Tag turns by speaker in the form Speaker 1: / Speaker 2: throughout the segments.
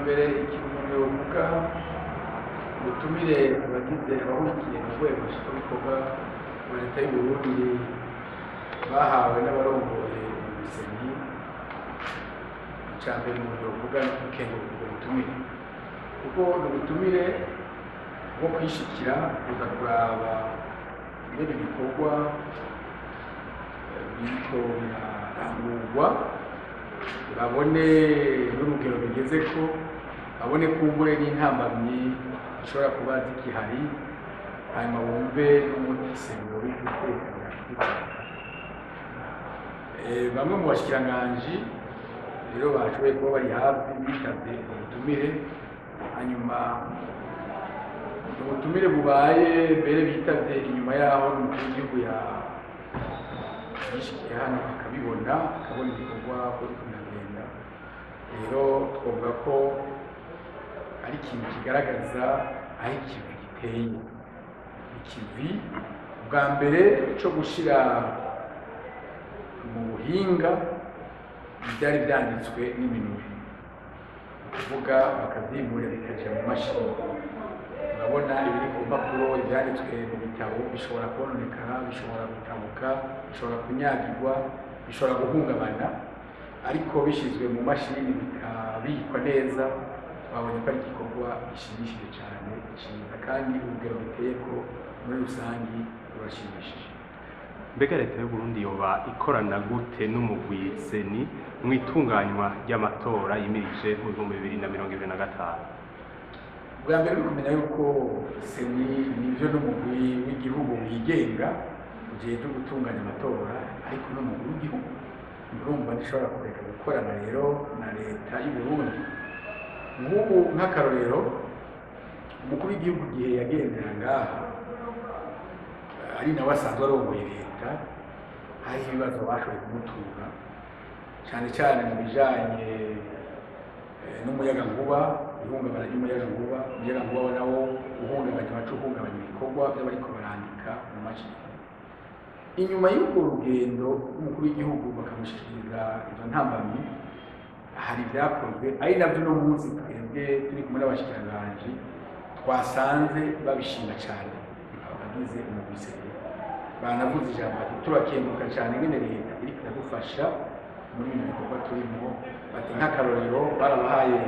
Speaker 1: mbere ikintu umuntu yovuga ubutumire abagize abahurikiye mu rwego rw'ibikorwa rwa leta y'u Burundi bahawe n'abarongoye ubusenyi. Icya mbere umuntu yovuga no gukengurukira ubwo butumire, kuko ni ubutumire bwo kwishikira kuza kuraba ingene ibikorwa biriko birarangurwa, babone n'urugero bigezeko, babone kumbure n'intambamyi zishobora kuba zikihari, hanyuma bumve n'umutisenguro w'igutekanya. Bamwe mu bashikiranganji rero bashoboye kuba bari hafi bitavye ubutumire, hanyuma ubutumire bubaye mbere bitavye inyuma yaho n'umukuru w'igihugu yishikiye hano akabibona, akabona ibikorwa ko biriko biragenda. Rero twovuga ko ari ikintu kigaragaza aho ikivi giteye. Ikivi bwa mbere co gushira mu buhinga ivyari vyanditswe n'iminwe, kuvuga bakavyimura bikaja mu mashini. Urabona ibiri ku mpapuro, ivyanditswe mu bitabo bishobora kononekara, bishobora gutabuka, bishobora kunyagirwa, bishobora guhungabana, ariko bishizwe mu mashini bikabikwa neza, twabonye ko ari igikorwa gishimishije cyane, ciza, kandi urugero biteyeko muri rusangi rurashimishije.
Speaker 2: Mbega leta y'u Burundi yoba ikorana gute n'umugwi seni mw'itunganywa ry'amatora yimirije mu 2025?
Speaker 1: Bwa mbere ni kumenya yuko seni nivyo n'umugwi w'igihugu wigenga ujejwe gutunganya amatora, ariko n'umugwi w'igihugu. Urumva ntishobora kureka gukorana rero na leta y'u Burundi. Nk'ubu nk'akarorero, umukuru w'igihugu igihe yagendera ngaha ari nawe asanzwe arongoye leta, hari ibibazo bashoboye kumutura cyane cyane mu bijanye n'umuyagankuba, ihungabana ry'umuyagankuba. Umuyagankuba nawo uhungabanya wacu, uhungabanya ibikorwa by'abariko barandika mu mashini. Inyuma y'urwo rugendo rw'umukuru w'igihugu bakamushikiriza izo ntambamyi, hari ibyakozwe ari navyo no munsi twebwe turi kumwe n'abashikiranganji twasanze babishima cyane. Abagize umugwi seni banavuze ijambo ati turakenguruka cyane ingene leta iriko iradufasha muri ibi bikorwa turimo. Bati nk'akarorero barabahaye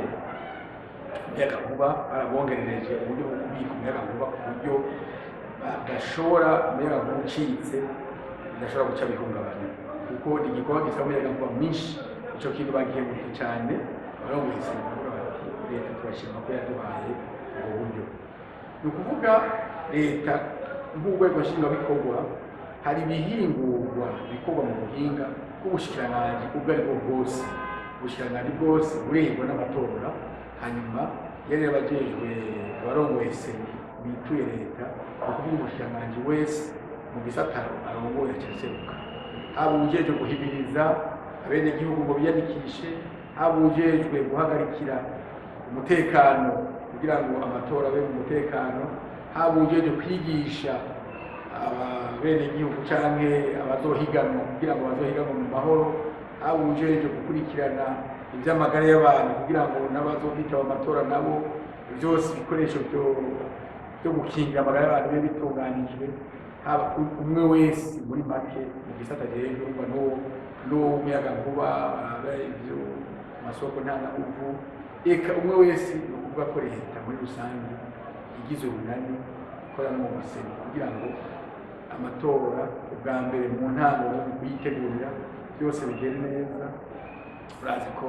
Speaker 1: umuyagankuba, barabongerereje uburyo bwo kubika umuyagankuba ku buryo badashobora, umuyagankuba ucitse bidashobora guca bihungabana, kuko ni igikorwa gisaba umuyagankuba mwinshi. Ico kintu bagihemutse cyane, abarongoye seni baravuga bati leta turashima ko yaduhaye ubwo buryo. Ni ukuvuga leta nk'urwego nshingwabikorwa hari ibihingurwa bikorwa mu buhinga bw'ubushikiranganji ubwo ari bwo bwose. Ubushikiranganji bwose buregwa n'amatora, hanyuma yari abajejwe abarongoye seni bituye leta, ukuvuga umushikiranganji wese mu gisata arongoye acaseruka, haba ujejwe guhimiriza abenegihugu ngo biyandikishe, haba ujejwe guhagarikira umutekano kugira ngo amatora abe mu mutekano, haba ujejwe kwigisha abenegihugu canke abazohiganwa kugira ngo bazohiganwe mu mahoro, haba ujejwe gukurikirana ivy'amagara y'abantu kugira ngo n'abazokwitaba amatora nabo vyose ibikoresho vyo gukingira amagara y'abantu bibe bitunganijwe. Haba umwe wese muri make mu gisata ajejwe n'umuyagankuba, ivyo amasoko ntangaguvu, eka umwe wese ni ukuvuga ko leta muri rusange igize urunani ikorana n'umugwi seni kugira ngo amatora ubwa mbere mu ntango no kuyitegurira byose bigende neza. Urazi ko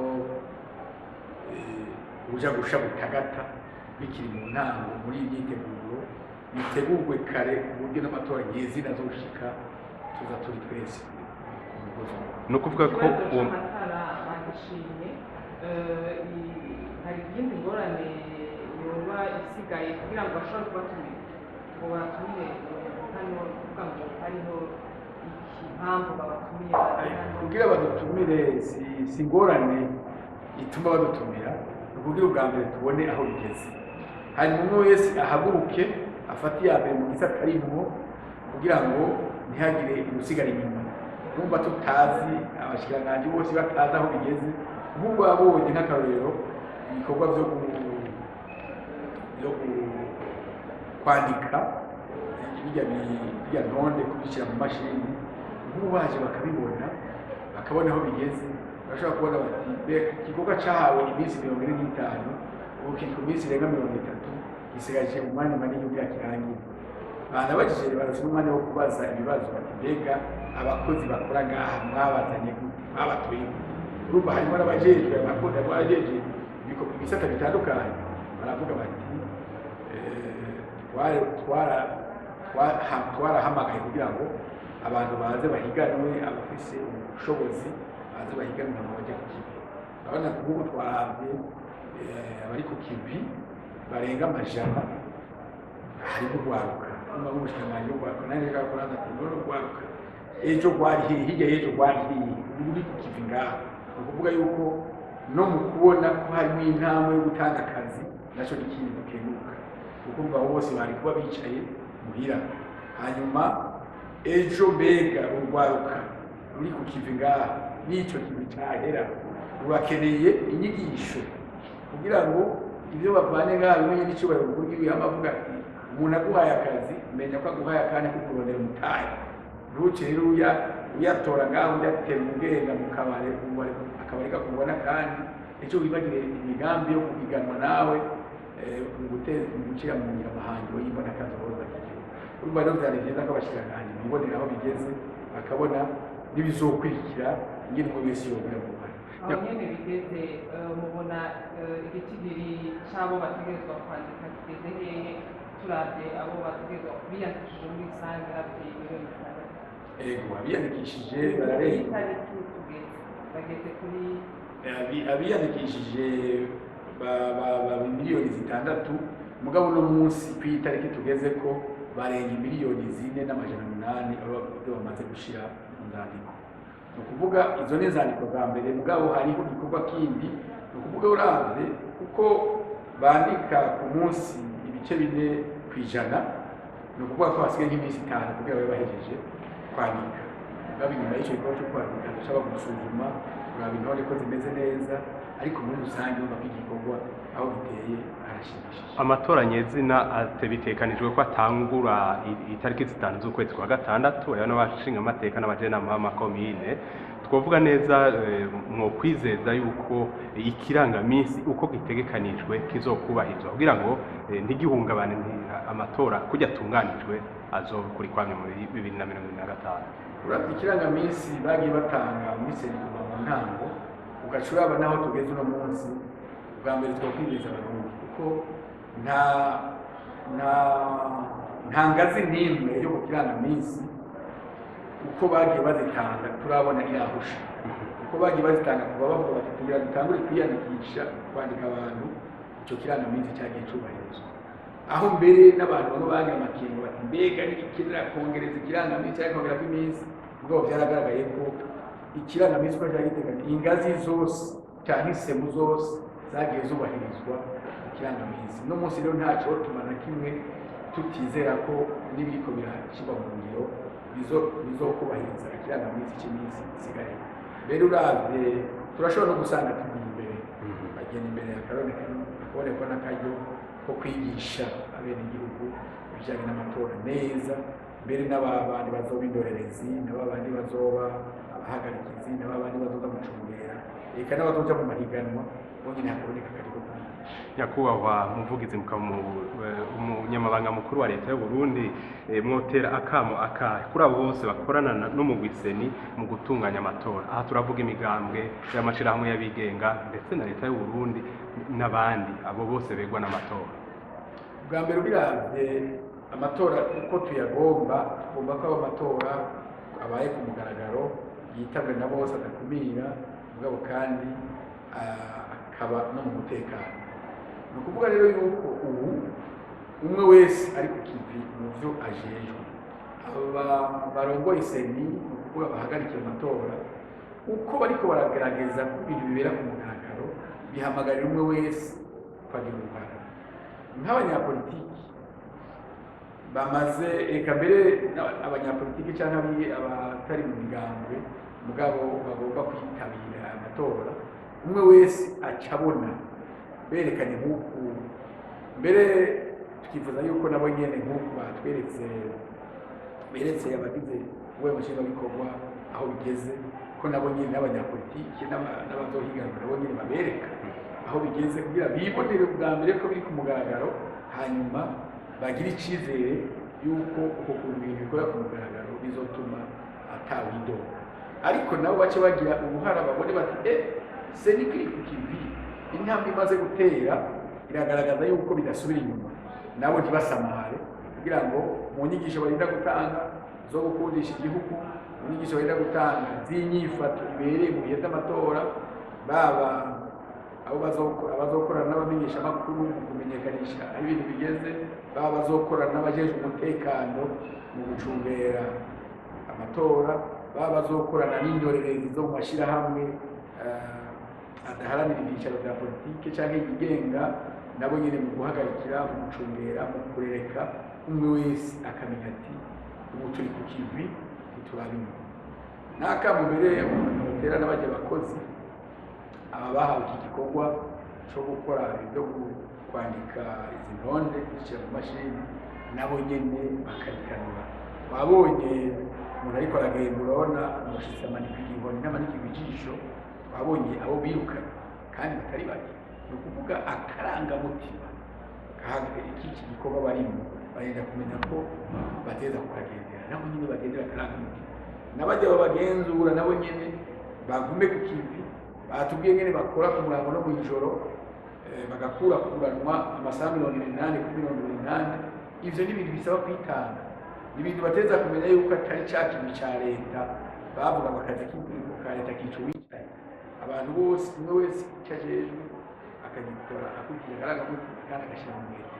Speaker 1: uja gusha butagata bikiri mu ntango muri imyiteguro, bitegurwe kare ku buryo n'amatora nyezina azoshika tuza turi twese ku mugozi.
Speaker 2: Ni ukuvuga ko uwo
Speaker 3: amatara bagishimye, hari izindi ngorane yoba isigaye kugira ngo bashobore kubatumira ngo batumire hano, kuvuga ngo hariho impamvu babatumiye
Speaker 1: kugira badutumire. Si ingorane ituma badutumira, ni ukugira ubwa mbere tubone aho bigeze, hanyuma umwe wese ahaguruke afate iya mbere mu gisata arimwo kugira ngo ntihagire usigara inyuma. Numva tutazi, abashikiranganji bose batazi aho bigeze, nk'ubwo babonye nk'akarorero ibikorwa byo kwandika bijya ntonde kubishyira mu mashini nk'ubu baje bakabibona bakabona aho bigeze bashobora kubona bati igikorwa cyahawe iminsi 45 ubu kiri ku minsi irenga 30 gisigaje mu mwanya manini kugira kirangiye. Banabajije barasoma umwanya wo kubaza ibibazo bati mbega abakozi bakora ngaha mwabazanye mwabatuye urumva harimo n'abajejwe abakozi abajeje ibisata bitandukanye baravuga bati twarahamagaye kugira ngo abantu baze bahiganwe abafise ubushobozi baze bahiganwe mu baje ku kivi. Urabona ko ubu twahabye abari ku kivi barenga amajana harimo urwaruka umwe w'umushikiranganji w'urwaruka nanjye kakora ati none urwaruka ejo rwari hirya y'ejo rwari uri ku kivi ngaho. Ni ukuvuga yuko no mu kubona ko harimo intambwe yo gutanga akazi nacyo ni ikintu dukemuka kuko umva bose bari kuba bicaye muhira hanyuma ejo mbega urwaruka ruri ku kivi ngaho n'icyo kintu cyahera rurakeneye inyigisho kugira ngo ibyo bavanye ngaho bimenye n'icyubahiro kuri bw'ibihama avuga ati umuntu aguhaye akazi menya ko aguhaye akanya ko kurondera umutahe ntuce rero uyatora ngaho uyatera ubwenge mu kabare akabari kakubona kandi icyo wibagire imigambi yo kupiganwa nawe mu gucira mu nyamahanga y'imbona kazi aho bakigiye. Urumva rero byari byiza ko abashikiranganji bibonera aho bigeze bakabona n'ibizokurikira ingene umwe wese yogira mu Rwanda.
Speaker 3: Aho nyene bigeze mubona igitigiri c'abo bategerezwa kwandika kigeze hehe turavye abo bategerezwa biyandikishije muri rusange hafi miliyoni 6.
Speaker 1: Ego abiyandikishije bararenga
Speaker 3: bageze kuri
Speaker 1: abiyandikishije miliyoni 6 mugabo no munsi ku itariki tugeze ko barenga miliyoni 4,800 abo bamaze gushira mu nzandiko. Ni ukuvuga izo ni inzandiko za mbere mugabo hariho igikorwa kindi ni ukuvuga uravye kuko bandika ku munsi ibice 4%, ni ukuvuga ko hasigaye nk'iminsi 5 kugira babe bahejeje kwandika. Mugabo inyuma y'icyo gikorwa cyo kwandika dushaka gusuzuma kuraba intore ko zimeze neza ariko muri rusange urumva ko igikorwa aho giteye harashimishije.
Speaker 2: Amatora nyezina bitekanijwe ko atangura itariki 5 z'ukwezi kwa gatandatu ayo n'abashinga amateka n'abajenama b'amakomine. Twovuga neza mwo kwizeza yuko ikirangaminsi uko gitegekanijwe kizokubahirizwa kugira ngo ntigihungabane amatora kujya atunganijwe azokurikwamye mu 2025.
Speaker 1: Urabye ikirangaminsi bagiye batanga muri kuva mu ntango ugacuraba naho tugeze uno munsi bwa mbere twakwizeza abarundi kuko nta ngazi n'imwe yo ku kirangaminsi uko bagiye bazitanga turabona irahusha uko bagiye bazitanga kuva bavuga bati tugira dutangure kwiyandikisha kwandika abantu icyo kirangaminsi cyagiye cyubahirizwa aho mbere n'abantu bamwe bagira amakenga bati mbega n'ikinira kongereza ikirangaminsi ariko kongera iminsi ubwo byaragaragaye ko ikirangaminsi ko cyari giteganya ingazi zose cyangwa isemu zose zagiye zubahirizwa ikirangaminsi. No munsi rero ntacyo tumana kimwe tutizera ko n'ibiriko birashyirwa mu ngiro bizokubahiriza ikirangaminsi cy'iminsi isigaye. Rero uravye turashobora no gusanga turi imbere bagenda imbere akaboneka n'akaryo ko kwigisha abenegihugu ibijyanye n'amatora neza mbere n'ababandi bazoba indorerezi n'ababandi bazoba abahagarikizi n'ababandi bazoza gucungera eka n'abazoja mu mahiganwa bonyine hakaboneka akaryo ko kwigisha.
Speaker 2: Nyakubahwa muvugizi umunyamabanga mukuru wa leta y'u Burundi mwotera akamo kuri abo bose bakorana n'umugwiseni mu gutunganya amatora. Aha turavuga imigambwe y'amashirahamwe y'abigenga ndetse na leta y'u Burundi n'abandi abo bose begwa n'amatora.
Speaker 1: Bwa mbere biravye amatora uko tuyagomba tugomba ko amatora abaye ku mugaragaro yitabwe na bose adakumira mugabo kandi akaba no mu mutekano. Ni ukuvuga rero yuko ubu umwe wese ari ku kivi mu byo ajejwe barongoye seni ni ukuvuga bahagarikiye amatora uko bariko baragerageza ko ibintu bibera ku mugaragaro bihamagarira umwe wese kwagira uruhara nk'abanyapolitiki bamaze eka mbere abanyapolitiki cyangwa abatari mu migambwe mugabo bagomba kwitabira amatora umwe wese acabona berekanye nk'uku mbere tukifuza yuko nabo nyene nk'uku batweretse beretse abagize uwo nshingwabikorwa aho bigeze ko nabo nyene n'abanyapolitiki n'abazohiganwa nabo nyene babereka aho bigeze kugira bibonere bwa mbere ko biri ku mugaragaro hanyuma bagira icizere yuko uko kuntu ibintu bikora ku mugaragaro bizotuma atawidoga ariko nabo bace bagira uruhara babone bati se ni kiri ku kivi intambwe imaze gutera iragaragaza yuko bidasubira inyuma nabo ntibasamare kugira ngo mu nyigisho barinda gutanga zo gukundisha igihugu mu nyigisho barinda gutanga z'inyifato ibereye mu bihe by'amatora baba abo bazokorana n'abamenyesha amakuru mu kumenyekanisha aho ibintu bigeze baba bazokorana n'abajejwe umutekano mu gucungera amatora baba bazokorana n'indorerezi zo mu mashyirahamwe adaharanira ibyicaro bya politike cyangwa yigenga nabo nyine mu guhagarikira mu gucungera mu kurereka umwe wese akamenya ati ubu turi ku kivi ntiturabimwe n'akamu mbere umuntu batera n'abajya abakozi aba bahawe iki gikorwa cyo gukora ibyo kwandika izi ntonde zishyira mu mashini nabo nyine bakarikanura babonye umuntu ariko aragenda urabona umushitsi amanika inkoni n'amanika ijisho babonye abo birukana kandi batari bake ni ukuvuga akarangamutima iki gikorwa barimo barenda kumenya ko bateza kukagendera nabo nyine bagendera akarangamutima n'abajya babagenzura nabo nyine bagume ku kivi batubwiye ngene bakora ku murango no mu ijoro bagakurakuranwa amasaha 80 kuri 80 ivyo ni ibintu bisaba kwitanga ni ibintu bateza kumenya yuko atari cya kintu cya leta bavuga bakaza k'igihugu ka leta kico wicaye abantu bose umwe wese cyajejwe akagikora akurikije akarangamutima kandi agashyira mu mwete